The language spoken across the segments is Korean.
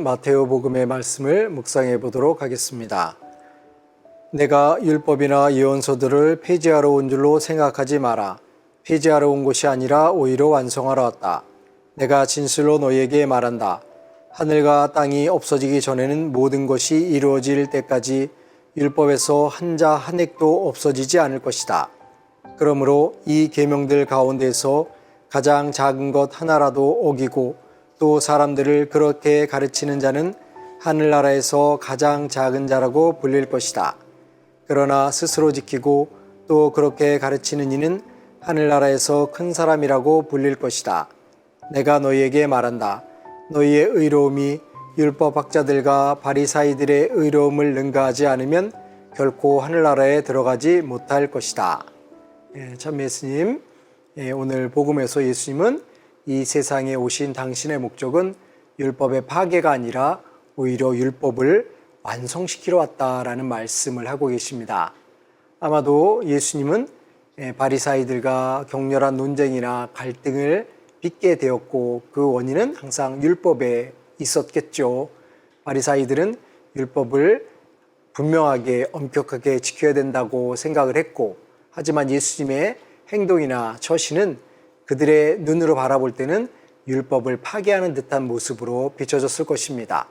마테오복음의 말씀을 묵상해 보도록 하겠습니다. 내가 율법이나 예언서들을 폐지하러 온 줄로 생각하지 마라. 폐지하러 온 것이 아니라 오히려 완성하러 왔다. 내가 진실로 너희에게 말한다. 하늘과 땅이 없어지기 전에는 모든 것이 이루어질 때까지 율법에서 한 자 한 획도 없어지지 않을 것이다. 그러므로 이 계명들 가운데서 가장 작은 것 하나라도 어기고 또 사람들을 그렇게 가르치는 자는 하늘나라에서 가장 작은 자라고 불릴 것이다. 그러나 스스로 지키고 또 그렇게 가르치는 이는 하늘나라에서 큰 사람이라고 불릴 것이다. 내가 너희에게 말한다. 너희의 의로움이 율법학자들과 바리사이들의 의로움을 능가하지 않으면 결코 하늘나라에 들어가지 못할 것이다. 참 예수님, 오늘 복음에서 예수님은 이 세상에 오신 당신의 목적은 율법의 파괴가 아니라 오히려 율법을 완성시키러 왔다라는 말씀을 하고 계십니다. 아마도 예수님은 바리사이들과 격렬한 논쟁이나 갈등을 빚게 되었고 그 원인은 항상 율법에 있었겠죠. 바리사이들은 율법을 분명하게 엄격하게 지켜야 된다고 생각을 했고, 하지만 예수님의 행동이나 처신은 그들의 눈으로 바라볼 때는 율법을 파괴하는 듯한 모습으로 비춰졌을 것입니다.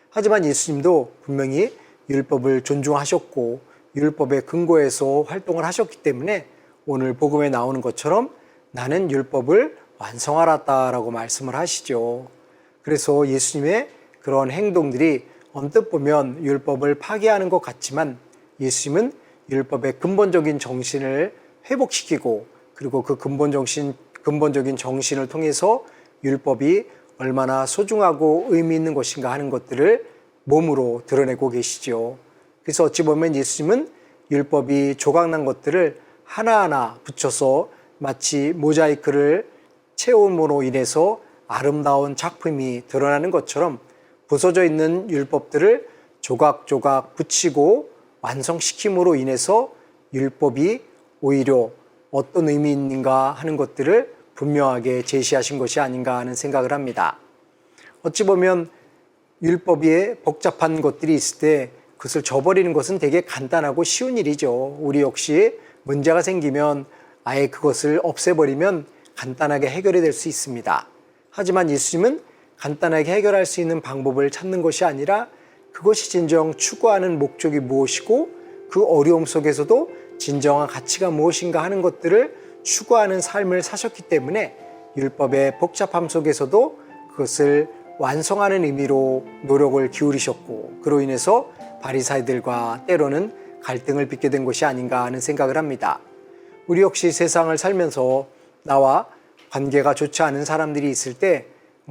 하지만 예수님도 분명히 율법을 존중하셨고 율법의 근거에서 활동을 하셨기 때문에 오늘 복음에 나오는 것처럼 나는 율법을 완성하였다라고 말씀을 하시죠. 그래서 예수님의 그런 행동들이 언뜻 보면 율법을 파괴하는 것 같지만 예수님은 율법의 근본적인 정신을 회복시키고 그리고 그 근본적인 정신을 통해서 율법이 얼마나 소중하고 의미 있는 것인가 하는 것들을 몸으로 드러내고 계시죠. 그래서 어찌 보면 예수님은 율법이 조각난 것들을 하나하나 붙여서 마치 모자이크를 채움으로 인해서 아름다운 작품이 드러나는 것처럼 부서져 있는 율법들을 조각조각 붙이고 완성시킴으로 인해서 율법이 오히려 어떤 의미 있는가 하는 것들을 분명하게 제시하신 것이 아닌가 하는 생각을 합니다. 어찌 보면 율법에 복잡한 것들이 있을 때 그것을 저버리는 것은 되게 간단하고 쉬운 일이죠. 우리 역시 문제가 생기면 아예 그것을 없애버리면 간단하게 해결이 될 수 있습니다. 하지만 예수님은 간단하게 해결할 수 있는 방법을 찾는 것이 아니라 그것이 진정 추구하는 목적이 무엇이고 그 어려움 속에서도 진정한 가치가 무엇인가 하는 것들을 추구하는 삶을 사셨기 때문에 율법의 복잡함 속에서도 그것을 완성하는 의미로 노력을 기울이셨고 그로 인해서 바리사이들과 때로는 갈등을 빚게 된 것이 아닌가 하는 생각을 합니다. 우리 역시 세상을 살면서 나와 관계가 좋지 않은 사람들이 있을 때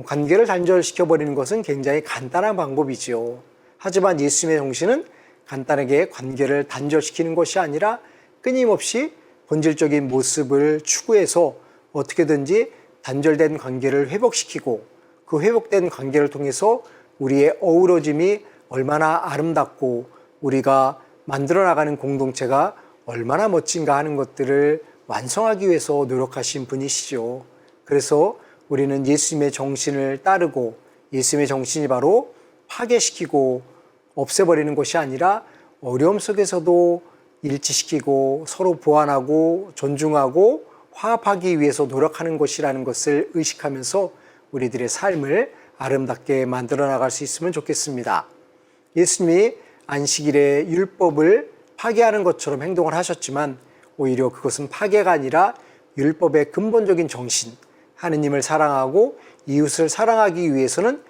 관계를 단절시켜버리는 것은 굉장히 간단한 방법이지요. 하지만 예수님의 정신은 간단하게 관계를 단절시키는 것이 아니라 끊임없이 본질적인 모습을 추구해서 어떻게든지 단절된 관계를 회복시키고 그 회복된 관계를 통해서 우리의 어우러짐이 얼마나 아름답고 우리가 만들어 나가는 공동체가 얼마나 멋진가 하는 것들을 완성하기 위해서 노력하신 분이시죠. 그래서 우리는 예수님의 정신을 따르고 예수님의 정신이 바로 파괴시키고 없애버리는 것이 아니라 어려움 속에서도 일치시키고 서로 보완하고 존중하고 화합하기 위해서 노력하는 것이라는 것을 의식하면서 우리들의 삶을 아름답게 만들어 나갈 수 있으면 좋겠습니다. 예수님이 안식일에 율법을 파괴하는 것처럼 행동을 하셨지만 오히려 그것은 파괴가 아니라 율법의 근본적인 정신, 하느님을 사랑하고 이웃을 사랑하기 위해서는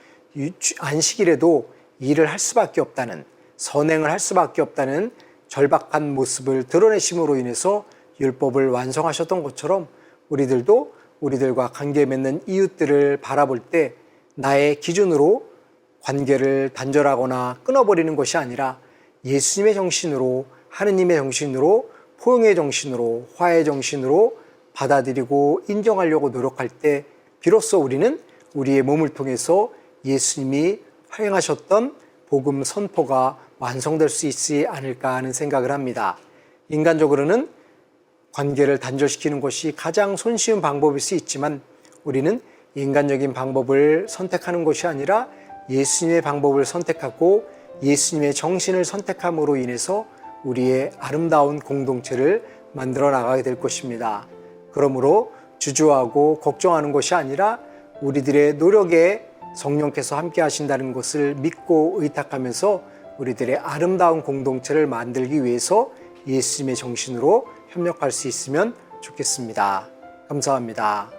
안식일에도 일을 할 수밖에 없다는, 선행을 할 수밖에 없다는 절박한 모습을 드러내심으로 인해서 율법을 완성하셨던 것처럼 우리들도 우리들과 관계 맺는 이웃들을 바라볼 때 나의 기준으로 관계를 단절하거나 끊어버리는 것이 아니라 예수님의 정신으로, 하느님의 정신으로, 포용의 정신으로, 화해의 정신으로 받아들이고 인정하려고 노력할 때 비로소 우리는 우리의 몸을 통해서 예수님이 활용하셨던 복음 선포가 완성될 수 있지 않을까 하는 생각을 합니다. 인간적으로는 관계를 단절시키는 것이 가장 손쉬운 방법일 수 있지만 우리는 인간적인 방법을 선택하는 것이 아니라 예수님의 방법을 선택하고 예수님의 정신을 선택함으로 인해서 우리의 아름다운 공동체를 만들어 나가게 될 것입니다. 그러므로 주저하고 걱정하는 것이 아니라 우리들의 노력에 성령께서 함께 하신다는 것을 믿고 의탁하면서 우리들의 아름다운 공동체를 만들기 위해서 예수님의 정신으로 협력할 수 있으면 좋겠습니다. 감사합니다.